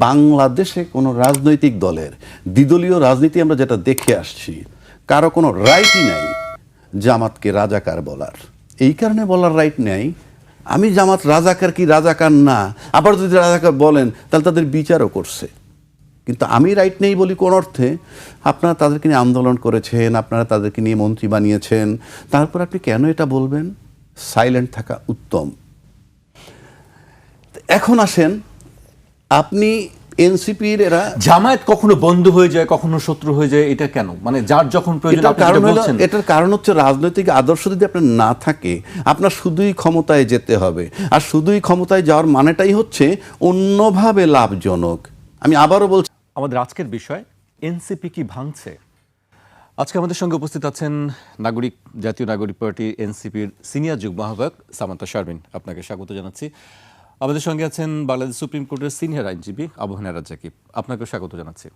বাংলাদেশে কোনো রাজনৈতিক দলের দ্বিদলীয় রাজনীতি আমরা যেটা দেখে আসছি, কারো কোনো রাইটই নাই জামাতকে রাজাকার বলার। এই কারণে বলার রাইট নেই, আমি জামাত রাজাকার কি রাজাকার না, আবার যদি রাজাকার বলেন তাহলে তাদের বিচারও করছে। কিন্তু আমি রাইট নেই বলি কোন অর্থে? আপনারা তাদেরকে নিয়ে আন্দোলন করেছেন, আপনারা তাদেরকে নিয়ে মন্ত্রী বানিয়েছেন, তারপর আপনি কেন এটা বলবেন? সাইলেন্ট থাকা উত্তম। এখন আসেন, আপনি এনসিপির এরা জামায়াত কখনো বন্ধু হয়ে যায়, কখনো শত্রু হয়ে যায়, এটা কেন? মানে যার যখন প্রয়োজন আপনি যেটা বলছেন। এটার কারণ হচ্ছে রাজনৈতিক আদর্শ যদি আপনার না থাকে, আপনার শুধুই ক্ষমতায় যেতে হবে, আর শুধুই ক্ষমতায় যাওয়ার মানেটাই হচ্ছে অন্যভাবে লাভজনক। আমি আবারও বলছি, আমাদের আজকের বিষয় এনসিপি কি ভাঙছে। আজকে আমাদের সঙ্গে উপস্থিত আছেন জাতীয় নাগরিক পার্টি এনসিপির সিনিয়র যুগ্ম আহ্বায়ক সামান্তা শারমিন। আপনাকে স্বাগত জানাচ্ছি। আমাদের সঙ্গে আছেন বাংলাদেশ সুপ্রিম কোর্টের সিনিয়র আইনজীবী আবু হেনা রাজ্জাকি। আপনাকে স্বাগত জানাচ্ছি।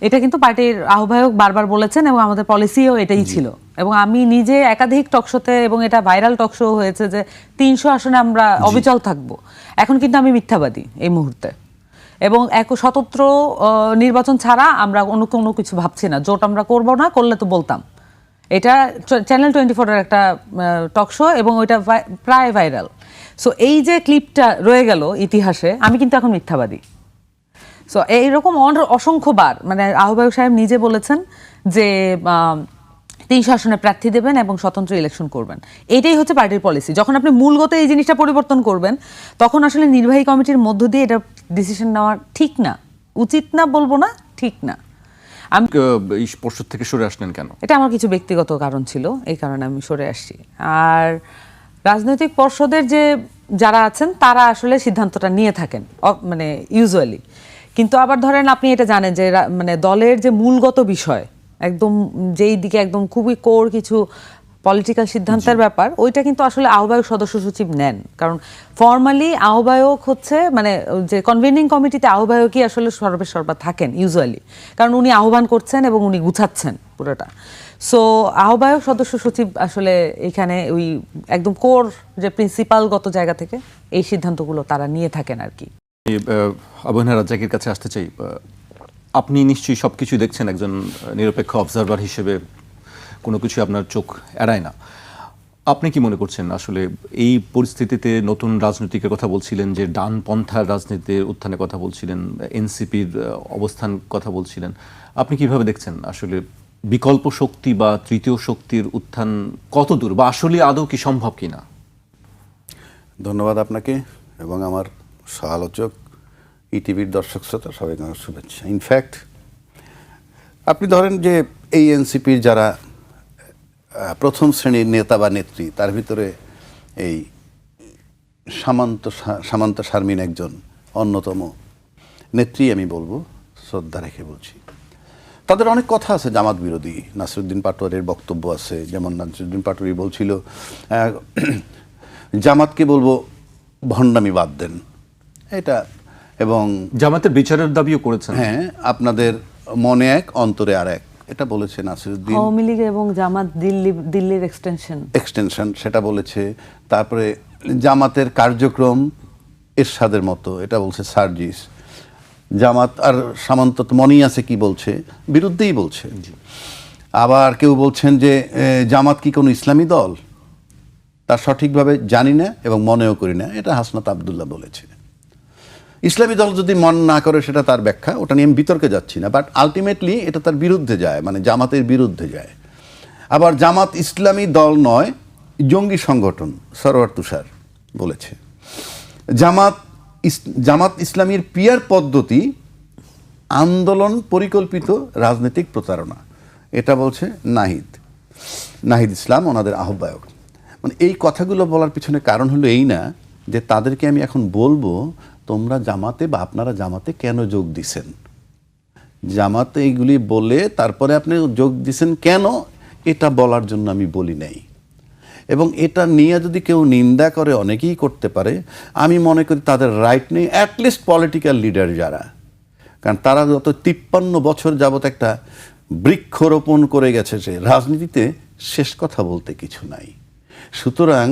এটা কিন্তু পার্টির আহ্বায়ক বারবার বলেছেন এবং আমাদের পলিসিও এটাই ছিল, এবং আমি নিজে একাধিক টকশোতে, এবং এটা ভাইরাল টকশো হয়েছে যে 300 আসনে আমরা অবিচল থাকবো। এখন কিন্তু আমি মিথ্যাবাদী এই মুহূর্তে, এবং এক স্বতন্ত্র নির্বাচন ছাড়া আমরা অন্য কোনো কিছু ভাবছি না। জোট আমরা করব না, করলে তো বলতাম। এটা চ্যানেল 24-এর একটা টকশো, এবং ওইটা প্রায় ভাইরাল। সো এই যে ক্লিপটা রয়ে গেল ইতিহাসে, আমি কিন্তু এখন মিথ্যাবাদী। সো এইরকম অসংখ্যবার মানে আহ্বায়ক সাহেব নিজে বলেছেন যে 300 আসনে প্রার্থী দেবেন এবং স্বতন্ত্র ইলেকশন করবেন। এইটাই হচ্ছে পার্টির পলিসি। যখন আপনি মূলগত এই জিনিসটা পরিবর্তন করবেন, তখন আসলে নির্বাহী কমিটির মধ্য দিয়ে এটা ডিসিশন নেওয়া ঠিক না, উচিত না বলবো না, ঠিক না। আমি এই পর্ষদ থেকে সরে আসলেন কেন? এটা আমার কিছু ব্যক্তিগত কারণ ছিল, এই কারণে আমি সরে আসছি। আর রাজনৈতিক পর্ষদের যারা আছেন তারা আসলে সিদ্ধান্তটা নিয়ে থাকেন মানে ইউজুয়ালি। কিন্তু আবার ধরেন আপনি এটা জানেন যে মানে দলের যে মূলগত বিষয়, একদম যেই দিকে একদম খুবই কোর কিছু পলিটিক্যাল সিদ্ধান্তের ব্যাপার, ওইটা কিন্তু আসলে আহ্বায়ক সদস্য সচিব নেন। কারণ ফর্মালি আহ্বায়ক হচ্ছে মানে যে কনভেনিং কমিটিতে আহ্বায়কই আসলে সর্বেসর্বা থাকেন ইউজুয়ালি, কারণ উনি আহ্বান করছেন এবং উনি গুছাচ্ছেন পুরোটা। সো আহ্বায়ক সদস্য সচিব আসলে এখানে ওই একদম কোর যে প্রিন্সিপালগত জায়গা থেকে এই সিদ্ধান্তগুলো তারা নিয়ে থাকেন আর কি। আবু হেনা রাজ্জাকির কাছে আসতে চাই। আপনি নিশ্চয়ই সবকিছু দেখছেন, একজন নিরপেক্ষ অবজারভার হিসেবে কোনো কিছু আপনার চোখ এড়ায় না। আপনি কি মনে করছেন আসলে এই পরিস্থিতিতে? নতুন রাজনীতিকের কথা বলছিলেন, যে ডানপন্থার রাজনীতির উত্থানের কথা বলছিলেন, এনসিপির অবস্থান কথা বলছিলেন। আপনি কিভাবে দেখছেন আসলে বিকল্প শক্তি বা তৃতীয় শক্তির উত্থান কত দূর, বা আসলে আদৌ কি সম্ভব কিনা? ধন্যবাদ আপনাকে এবং আমার সহ-আলোচক ইটিভির দর্শক শ্রোতা সবাইকে আমার শুভেচ্ছা। ইনফ্যাক্ট আপনি ধরেন যে এই এনসিপির যারা প্রথম শ্রেণীর নেতা বা নেত্রী, তার ভিতরে এই সামান্তা শারমিন একজন অন্যতম নেত্রী, আমি বলবো, শ্রদ্ধা রেখে বলছি। তাদের অনেক কথা আছে জামাত বিরোধী। নাসিরুদ্দিন পাটোয়ারির বক্তব্য আছে, যেমন নাসিরুদ্দিন পাটোয়ারি বলছিল জামাতকে বলবো ভণ্ডামি বাদ দেন, এটা, এবং জামাতের বিচারের দাবিও করেছেন। হ্যাঁ, আপনাদের মনে এক অন্তরে আর এক, এটা বলেছে নাসিরুদ্দিন। আওয়ামী লীগ এবং জামাত দিল্লির এক্সটেনশন সেটা বলেছে। তারপরে জামাতের কার্যক্রম এরশাদের মতো, এটা বলছে সার্জিস। জামাত আর সামন্ত মনেই আছে কি বলছে, বিরুদ্ধেই বলছে। আবার কেউ বলছেন যে জামাত কি কোনো ইসলামী দল, তার সঠিকভাবে জানি না এবং মনেও করি না, এটা হাসনাত আবদুল্লাহ বলেছে। ইসলামী দল যদি মন না করে সেটা তার ব্যাখ্যা, ওটা নিয়ে আমি বিতর্কে যাচ্ছি না, বাট আলটিমেটলি এটা তার বিরুদ্ধে যায়, মানে জামাতের বিরুদ্ধে যায়। আবার জামাত ইসলামী দল নয়, জঙ্গি সংগঠন, সরোয়ার তুষার বলেছে। জামাত ইসলামীর পিয়ার পদ্ধতি আন্দোলন পরিকল্পিত রাজনৈতিক প্রতারণা, এটা বলছে নাহিদ ইসলাম, ওনাদের আহ্বায়ক। মানে এই কথাগুলো বলার পিছনে কারণ হলো এই না যে তাদেরকে আমি এখন বলবো তোমরা জামাতে বা আপনারা জামাতে কেন যোগ দিছেন। জামাতে এইগুলি বলে তারপরে আপনি যোগ দিছেন কেন, এটা বলার জন্য আমি বলি নাই। এবং এটা নিয়ে যদি কেউ নিন্দা করে, অনেকেই করতে পারে, আমি মনে করি তাদের রাইট নেই, অ্যাটলিস্ট পলিটিক্যাল লিডার যারা, কারণ তারা গত 53 বছর যাবত একটা বৃক্ষরোপণ করে গেছে যে রাজনীতিতে শেষ কথা বলতে কিছু নাই। সুতরাং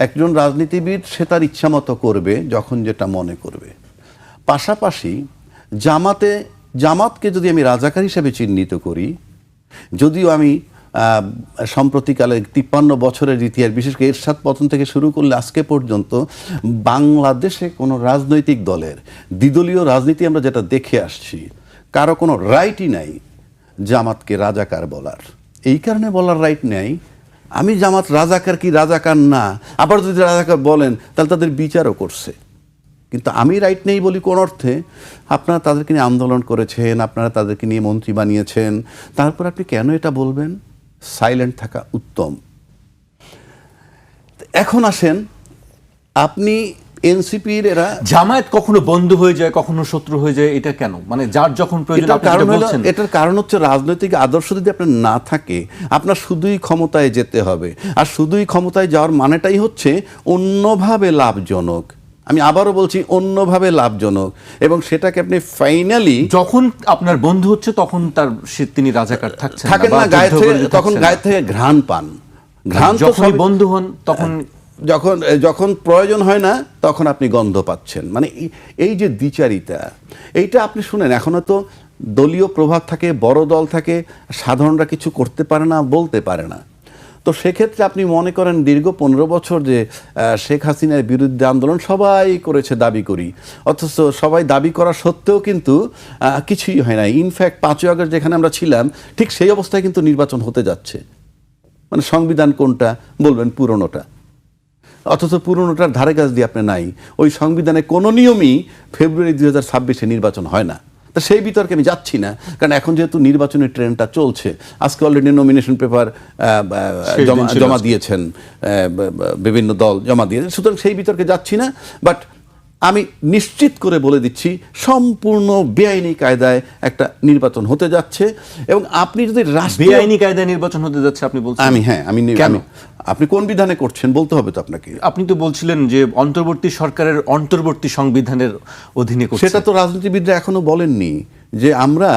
একজন রাজনীতিবিদ সে তার ইচ্ছা মতো করবে যখন যেটা মনে করবে। পাশাপাশি জামাতকে যদি আমি রাজাকার হিসেবে চিহ্নিত করি, যদিও আমি সম্প্রতিকালে 53 বছরের ইতিহাস, বিশেষ করে এরশাদ পতন থেকে শুরু করলে আজকে পর্যন্ত বাংলাদেশে কোনো রাজনৈতিক দলের দ্বিদলীয় রাজনীতি আমরা যেটা দেখে আসছি, কারো কোনো রাইটই নাই জামাতকে রাজাকার বলার। এই কারণে বলার রাইট নেই, আমি জামাত রাজাকার কি রাজাকার না, আবার যদি রাজাকার বলেন তাহলে তাদের বিচারও করছে। কিন্তু আমি রাইট নেই বলি কোন অর্থে? আপনারা তাদেরকে নিয়ে আন্দোলন করেছেন, আপনারা তাদেরকে নিয়ে মন্ত্রী বানিয়েছেন, তারপর আপনি কেন এটা বলবেন? সাইলেন্ট থাকা উত্তম। এখন আসেন, আপনি এনসিপির এরা জামায়াত কখনো বন্ধু হয়ে যায়, কখনো শত্রু হয়ে যায়, এটা কেন? মানে যার যখন প্রয়োজন আপনি যেটা বলছেন। এটার কারণ হচ্ছে রাজনৈতিক আদর্শ যদি আপনার না থাকে, আপনার শুধুই ক্ষমতায় যেতে হবে, আর শুধুই ক্ষমতায় যাওয়ার মানেটাই হচ্ছে অন্যভাবে লাভজনক। আমি আবারও বলছি, অন্যভাবে লাভজনক, এবং সেটাকে আপনি ফাইনালি যখন আপনার বন্ধু হচ্ছে তখন তিনি রাজাকার থাকেন না, গায়ে থেকে তখন গায়ে থেকে ঘ্রাণ পান। ঘ্রাণ যখন বন্ধু হন তখন, যখন প্রয়োজন হয় না তখন আপনি গন্ধ পাচ্ছেন। মানে এই যে দ্বিচারিতা, এইটা আপনি শুনেন, এখনো তো দলীয় প্রভাব থাকে, বড় দল থাকে, সাধারণরা কিছু করতে পারে না, বলতে পারে না। তো সেক্ষেত্রে আপনি মনে করেন দীর্ঘ 15 বছর যে শেখ হাসিনার বিরুদ্ধে আন্দোলন সবাই করেছে দাবি করি, অথচ সবাই দাবি করা সত্ত্বেও কিন্তু কিছুই হয় না। ইনফ্যাক্ট 5ই আগস্ট যেখানে আমরা ছিলাম ঠিক সেই অবস্থায় কিন্তু নির্বাচন হতে যাচ্ছে। মানে সংবিধান কোনটা বলবেন? পুরনোটা। অথচ পুরনোটার ধারে কাছ দিয়ে আপনি নাই। ওই সংবিধানে কোনো নিয়মই ফেব্রুয়ারি 2026 নির্বাচন হয় না। তা সেই বিতর্কে আমি যাচ্ছি না, কারণ এখন যেহেতু নির্বাচনের ট্রেন্ডটা চলছে, আজকে অলরেডি নমিনেশন পেপার জমা দিয়েছেন, বিভিন্ন দল জমা দিয়েছেন, সুতরাং সেই বিতর্কে যাচ্ছি না। বাট আমি নিশ্চিত করে বলে দিচ্ছি, সম্পূর্ণ বেআইনি কায়দায় একটা নির্বাচন হতে যাচ্ছে। এবং আপনি যদি বেআইনি কায়দায় নির্বাচন হতে যাচ্ছে আপনি বলছেন? আপনি কোন বিধানে করছেন বলতে হবে তো আপনাকে। আপনি তো বলছিলেন যে অন্তর্বর্তী সরকারের অন্তর্বর্তী সংবিধানের অধীনে করছেন। সেটা তো রাজনীতিবিদরা এখনো বলেননি যে আমরা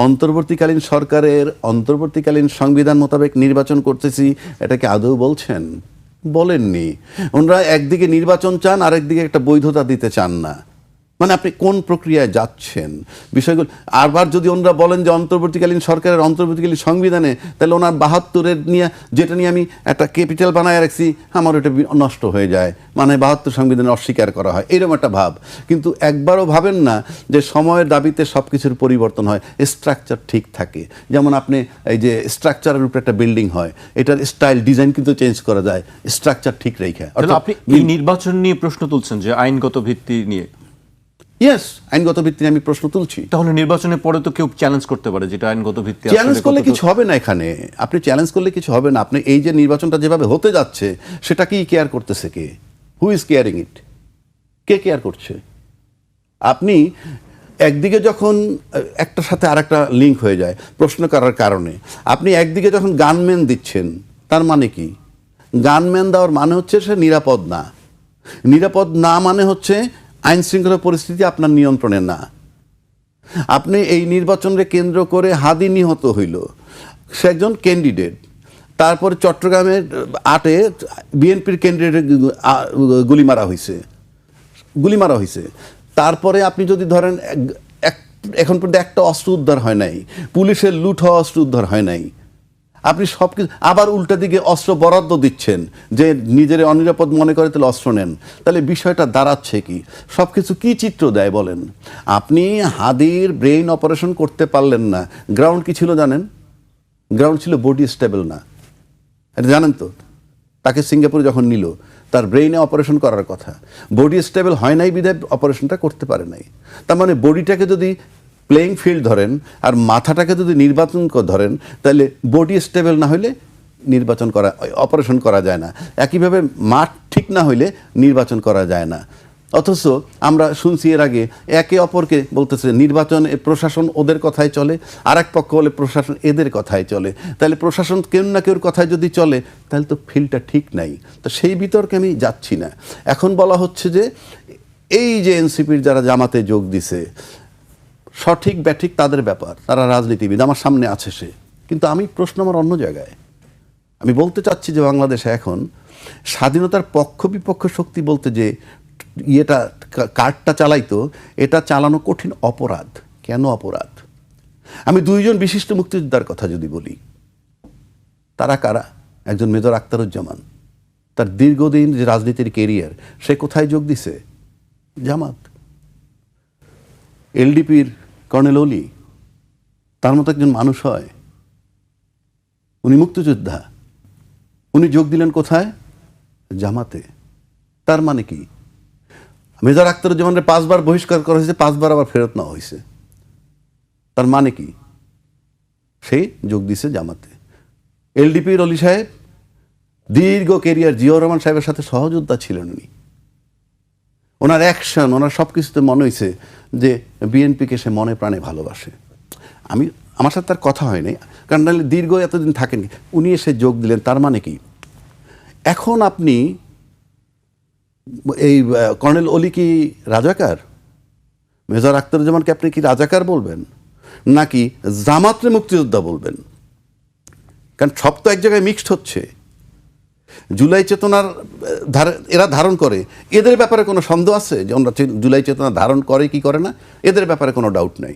অন্তর্বর্তীকালীন সরকারের অন্তর্বর্তীকালীন সংবিধান মোতাবেক নির্বাচন করতেছি। এটাকে আদৌ বলছেন? বলেননি। ওনারা একদিকে নির্বাচন চান, আরেকদিকে একটা বৈধতা দিতে চান না। মানে আপনি কোন প্রক্রিয়ায় যাচ্ছেন বিষয়গুলো। আবার যদি ওনারা বলেন যে অন্তর্বর্তীকালীন সরকারের অন্তর্বর্তীকালীন সংবিধানে, তাহলে ওনার 72-এর নিয়ে, যেটা নিয়ে আমি একটা ক্যাপিটাল বানায় রাখছি, আমার ওটা নষ্ট হয়ে যায়, মানে 72 সংবিধানে অস্বীকার করা হয়, এরকম একটা ভাব। কিন্তু একবারও ভাবেন না যে সময়ের দাবিতে সব কিছুর পরিবর্তন হয়, স্ট্রাকচার ঠিক থাকে। যেমন আপনি এই যে স্ট্রাকচারের উপরে একটা বিল্ডিং হয়, এটার স্টাইল ডিজাইন কিন্তু চেঞ্জ করা যায়, স্ট্রাকচার ঠিক রেখে। আপনি এই নির্বাচন নিয়ে প্রশ্ন তুলছেন যে আইনগত ভিত্তি নিয়ে। ইয়েস, আইনগত ভিত্তি আমি প্রশ্ন তুলছি। তাহলে নির্বাচনের পরে তো কেউ চ্যালেঞ্জ করতে পারে যেটা আইনগত ভিত্তি। চ্যালেঞ্জ করলে কিছু হবে না এখানে। আপনি চ্যালেঞ্জ করলে কিছু হবে না। আপনি এই যে নির্বাচনটা যেভাবে হতে যাচ্ছে, সেটা কি কেয়ার করতেছে কে? Who is caring it? কে কেয়ার করছে? আপনি একদিকে যখন একটার সাথে আরেকটা লিঙ্ক হয়ে যায় প্রশ্ন করার কারণে, আপনি একদিকে যখন গানম্যান দিচ্ছেন, তার মানে কি? গানম্যান দেওয়ার মানে হচ্ছে সে নিরাপদ না। নিরাপদ না মানে হচ্ছে আইন শৃঙ্খলা পরিস্থিতি আপনার নিয়ন্ত্রণে না। আপনি এই নির্বাচনকে কেন্দ্র করে হাদি নিহত হইল, সে একজন ক্যান্ডিডেট। তারপরে চট্টগ্রামের 8-এ বিএনপির ক্যান্ডিডেট গুলি মারা হয়েছে। তারপরে আপনি যদি ধরেন এখন পর্যন্ত একটা অস্ত্র উদ্ধার হয় নাই, পুলিশের লুট হওয়া অস্ত্র উদ্ধার হয় নাই। আপনি সব কিছু আবার উল্টা দিকে অস্ত্র বরাদ্দ দিচ্ছেন, যে নিজের অনিরাপদ মনে করে তাহলে অস্ত্র নেন। তাহলে বিষয়টা দাঁড়াচ্ছে কি? সব কিছু কী চিত্র দেয় বলেন? আপনি হাদির ব্রেইন অপারেশন করতে পারলেন না। গ্রাউন্ড কি ছিল জানেন? গ্রাউন্ড ছিল বডি স্টেবল না। এটা জানেন তো? তাকে সিঙ্গাপুরে যখন নিল, তার ব্রেইনে অপারেশন করার কথা, বডি স্টেবল হয় নাই বিধায় অপারেশনটা করতে পারে নাই। তার মানে বডিটাকে যদি প্লেইং ফিল্ড ধরেন আর মাথাটাকে যদি নির্বাচন ধরেন, তাহলে বডি স্টেবল না হলে অপারেশন করা যায় না। একইভাবে মাঠ ঠিক না হইলে নির্বাচন করা যায় না। অথচ আমরা শুনছি এর আগে একে অপরকে বলতেছে নির্বাচন প্রশাসন ওদের কথায় চলে, আর এক পক্ষ বলে প্রশাসন এদের কথায় চলে। তাহলে প্রশাসন কেউ না কেউর কথায় যদি চলে, তাহলে তো ফিল্ডটা ঠিক নাই। তো সেই বিতর্কে আমি যাচ্ছি না। এখন বলা হচ্ছে যে এই যে এনসিপির যারা জামাতে যোগ দিছে, সঠিক ব্যাঠিক তাদের ব্যাপার, তারা রাজনীতিবিদ, আমার সামনে আছে সে। কিন্তু আমি প্রশ্ন আমার অন্য জায়গায়। আমি বলতে চাচ্ছি যে বাংলাদেশে এখন স্বাধীনতার পক্ষ বিপক্ষ শক্তি বলতে যে ইয়েটা কার্ডটা চালাইতো, এটা চালানো কঠিন অপরাধ। কেন অপরাধ? আমি দুইজন বিশিষ্ট মুক্তিযোদ্ধার কথা যদি বলি, তারা কারা? একজন মেজর আখতারুজ্জামান, তার দীর্ঘদিন যে রাজনীতির কেরিয়ার, সে কোথায় যোগ দিছে? জামাত। এলডিপির কর্নেল অলি, তার মতো একজন মানুষ হয়? উনি মুক্তিযোদ্ধা, উনি যোগ দিলেন কোথায়? জামাতে। তার মানে কি? মেজর আখতারুজ্জামানের 5 বার বহিষ্কার করা হয়েছে, 5 বার আবার ফেরত নেওয়া হয়েছে। তার মানে কি? সে যোগ দিছে জামাতে। এলডিপির অলি সাহেব দীর্ঘ কেরিয়ার, জিয়াউর রহমান সাহেবের সাথে সহযোদ্ধা ছিলেন উনি। ওনার অ্যাকশন, ওনার সব কিছুতে মনে হয়েছে যে বিএনপিকে সে মনে প্রাণে ভালোবাসে। আমার সাথে তার কথা হয়নি, কারণ নাহলে দীর্ঘ এতদিন থাকেন। উনি এসে যোগ দিলেন, তার মানে কি? এখন আপনি এই কর্নেল অলি কি রাজাকার? মেজর আখতারুজ্জামানকে আপনি কি রাজাকার বলবেন, নাকি জামাতরে মুক্তিযোদ্ধা বলবেন? কারণ সব তো এক জায়গায় মিক্সড হচ্ছে। জুলাই চেতনার এরা ধারণ করে, এদের ব্যাপারে কোনো সন্দেহ আছে যে আমরা জুলাই চেতনা ধারণ করে কি করে না? এদের ব্যাপারে কোনো ডাউট নাই।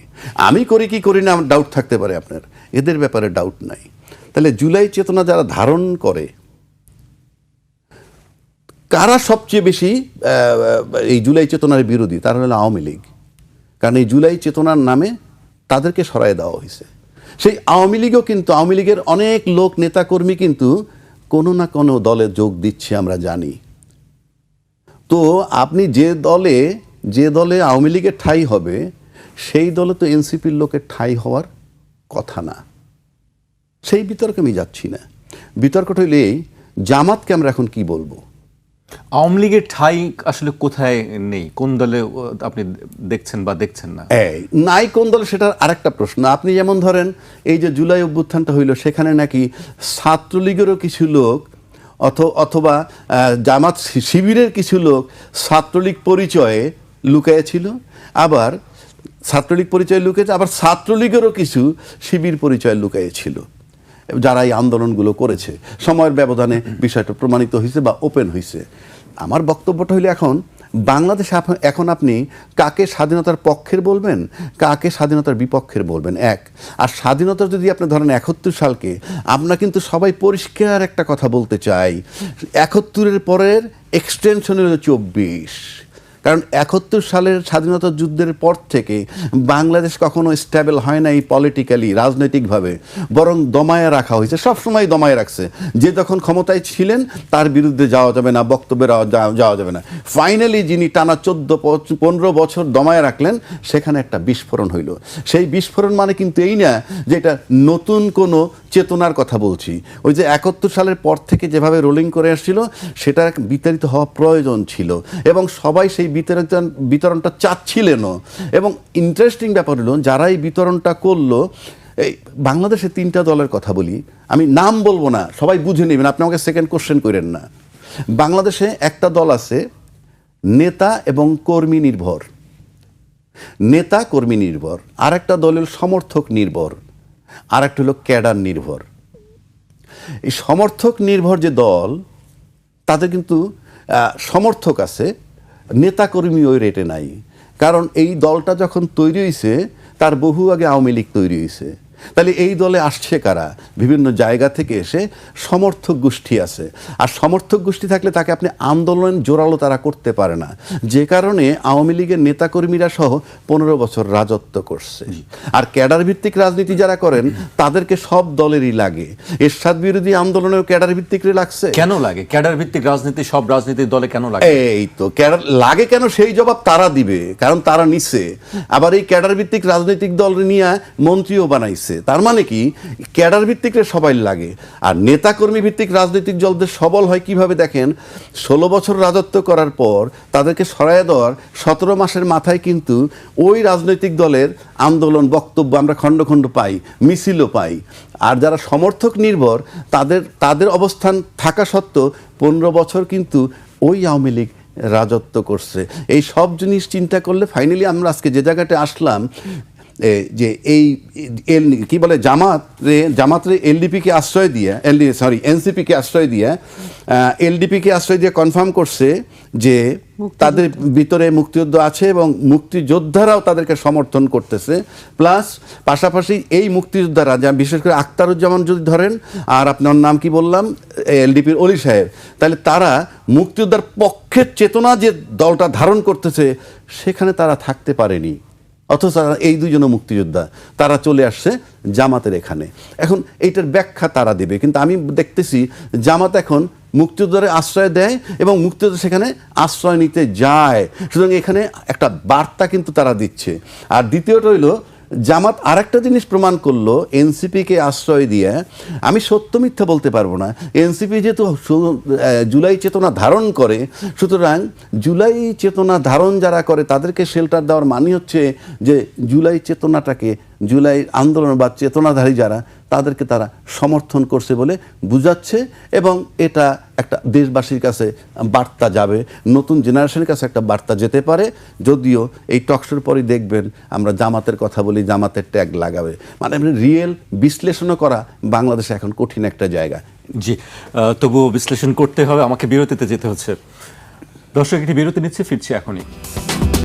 আমি করি কি করি না আমার ডাউট থাকতে পারে আপনার, এদের ব্যাপারে ডাউট নাই। তাহলে জুলাই চেতনা যারা ধারণ করে, কারা সবচেয়ে বেশি এই জুলাই চেতনার বিরোধী? তারা হলো আওয়ামী লীগ। কারণ এই জুলাই চেতনার নামে তাদেরকে সরায় দেওয়া হয়েছে। সেই আওয়ামী লীগও কিন্তু, আওয়ামী লীগের অনেক লোক, নেতাকর্মী কিন্তু কোনো না কোনো দলে যোগ দিচ্ছে, আমরা জানি। তো আপনি যে দলে আওয়ামী লীগের ঠাঁই হবে, সেই দলে তো এনসিপির লোকের ঠাঁই হওয়ার কথা না। সেই বিতর্কে আমি যাচ্ছি না। বিতর্কটা হইলে এই, জামাতকে আমরা এখন কি বলবো? আওয়ামী লীগের ঠাঁই আসলে কোথায় নেই? কোন দলে আপনি দেখছেন বা দেখছেন না? নাই কোন দলে, সেটার আরেকটা প্রশ্ন। আপনি যেমন ধরেন, এই যে জুলাই অভ্যুত্থানটা হইল, সেখানে নাকি ছাত্রলীগেরও কিছু লোক অথবা জামাত শিবিরের কিছু লোক ছাত্রলীগ পরিচয়ে লুকাইছিল, আবার ছাত্রলীগ পরিচয়ে লুকিয়েছে, আবার ছাত্রলীগেরও কিছু শিবির পরিচয়ে লুকাইছিল, যারা এই আন্দোলনগুলো করেছে। সময়ের ব্যবধানে বিষয়টা প্রমাণিত হয়েছে বা ওপেন হয়েছে। আমার বক্তব্যটা হইলে, এখন বাংলাদেশে এখন আপনি কাকে স্বাধীনতার পক্ষের বলবেন, কাকে স্বাধীনতার বিপক্ষের বলবেন? এক। আর স্বাধীনতা যদি আপনি ধরেন 71 সালকে, আমরা কিন্তু সবাই পরিষ্কার একটা কথা বলতে চাই, 71-এর পরের এক্সটেনশন হলো 24। কারণ 71 সালের স্বাধীনতা যুদ্ধের পর থেকে বাংলাদেশ কখনো স্টেবল হয় নাই পলিটিক্যালি, রাজনৈতিকভাবে, বরং দমায়ে রাখা হয়েছে, সবসময় দমায়ে রাখছে। যে যখন ক্ষমতায় ছিলেন তার বিরুদ্ধে যাওয়া যাবে না, বক্তব্যে যাওয়া যাবে না। ফাইনালি যিনি টানা 14-15 বছর দমায়ে রাখলেন, সেখানে একটা বিস্ফোরণ হইল। সেই বিস্ফোরণ মানে কিন্তু এই না যে এটা নতুন কোনো চেতনার কথা বলছি। ওই যে 71 সালের পর থেকে যেভাবে রোলিং করে আসছিল, সেটা বিতাড়িত হওয়া প্রয়োজন ছিল, এবং সবাই সেই বিতরণটা চাচ্ছিলেনও। এবং ইন্টারেস্টিং ব্যাপার হলো, যারা এই বিতরণটা করলো, এই বাংলাদেশে 3টা দলের কথা বলি, আমি নাম বলবো না, সবাই বুঝে নেবেন, আপনি আমাকে সেকেন্ড কোশ্চেন করেন না। বাংলাদেশে একটা দল আছে নেতা এবং কর্মী নির্ভর, নেতা কর্মী নির্ভর, আর একটা দল হল সমর্থক নির্ভর, আর একটা হলো ক্যাডার নির্ভর। এই সমর্থক নির্ভর যে দল, তাদের কিন্তু সমর্থক আছে, নেতাকর্মী ওই রেটে নাই। কারণ এই দলটা যখন তৈরি হয়েছে, তার বহু আগে আওয়ামী লীগ তৈরি হয়েছে। তাহলে এই দলে আসছে কারা? বিভিন্ন জায়গা থেকে এসে সমর্থক গোষ্ঠী আছে। আর সমর্থক গোষ্ঠী থাকলে তাকে আপনি আন্দোলন জোরালো তারা করতে পারে না, যে কারণে আওয়ামী লীগের নেতাকর্মীরা সহ 15 বছর রাজত্ব করছে। আর ক্যাডার ভিত্তিক রাজনীতি যারা করেন, তাদেরকে সব দলেরই লাগে। এরশাদ বিরোধী আন্দোলনেও ক্যাডার ভিত্তিক লাগছে। কেন লাগে? ক্যাডার ভিত্তিক রাজনীতি সব রাজনীতির দলে কেন লাগে? এই তো ক্যাডার লাগে কেন, সেই জবাব তারা দিবে, কারণ তারা নিছে। আবার এই ক্যাডার ভিত্তিক রাজনৈতিক দল নিয়ে মন্ত্রীও বানাইছে। তার মানে কি, ক্যাডার ভিত্তিক সবাই লাগে। আর নেতাকর্মী ভিত্তিক রাজনৈতিক দলদের সবল হয় কিভাবে দেখেন, 16 বছর রাজত্ব করার পর তাদেরকে সরাইয়া দেওয়ার 17 মাসের মাথায় কিন্তু ওই রাজনৈতিক দলের আন্দোলন, বক্তব্য আমরা খণ্ড খণ্ড পাই, মিছিলও পাই। আর যারা সমর্থক নির্ভর, তাদের অবস্থান থাকা সত্ত্বেও 15 বছর কিন্তু ওই আওয়ামী লীগ রাজত্ব করছে। এই সব জিনিস চিন্তা করলে ফাইনালি আমরা আজকে যে জায়গাটা আসলাম, যে এই কি বলে জামাতরে এলডিপিকে আশ্রয় দিয়ে এনসিপিকে আশ্রয় দিয়ে এলডিপিকে আশ্রয় দিয়ে কনফার্ম করছে যে তাদের ভিতরে মুক্তিযুদ্ধ আছে এবং মুক্তিযোদ্ধারাও তাদেরকে সমর্থন করতেছে, প্লাস পাশাপাশি এই মুক্তিযোদ্ধারা, যা বিশেষ করে আখতারুজ্জামান যদি ধরেন, আর আপনার নাম কি বললাম, এলডিপির অলি সাহেব, তাহলে তারা মুক্তিযোদ্ধার পক্ষের চেতনা যে দলটা ধারণ করতেছে সেখানে তারা থাকতে পারেনি, অথচ এই দুজনও মুক্তিযোদ্ধা, তারা চলে আসছে জামাতের এখানে। এখন এইটার ব্যাখ্যা তারা দেবে, কিন্তু আমি দেখতেছি জামাত এখন মুক্তিযোদ্ধারে আশ্রয় দেয় এবং মুক্তিযোদ্ধা সেখানে আশ্রয় নিতে যায়, সুতরাং এখানে একটা বার্তা কিন্তু তারা দিচ্ছে। আর দ্বিতীয়টা হইল, জামাত আরেকটা জিনিস প্রমাণ করলো এনসিপিকে আশ্রয় দিয়ে, আমি সত্য মিথ্যা বলতে পারবো না, এনসিপি যেহেতু জুলাই চেতনা ধারণ করে, সুতরাং জুলাই চেতনা ধারণ যারা করে তাদেরকে শেল্টার দেওয়ার মানে হচ্ছে যে জুলাই চেতনাটাকে, জুলাই আন্দোলন বা চেতনাধারী যারা, তাদেরকে তারা সমর্থন করছে বলে বুঝাচ্ছে, এবং এটা একটা দেশবাসীর কাছে বার্তা যাবে, নতুন জেনারেশনের কাছে একটা বার্তা যেতে পারে। যদিও এই টকশোর পরই দেখবেন আমরা জামাতের কথা বলি, জামাতের ট্যাগ লাগাবে, মানে রিয়েল বিশ্লেষণও করা বাংলাদেশে এখন কঠিন একটা জায়গা। জি, তবুও বিশ্লেষণ করতে হবে, আমাকে বিরতিতে যেতে হচ্ছে। দর্শক, একটি বিরতি নিচ্ছে, ফিরছি এখনই।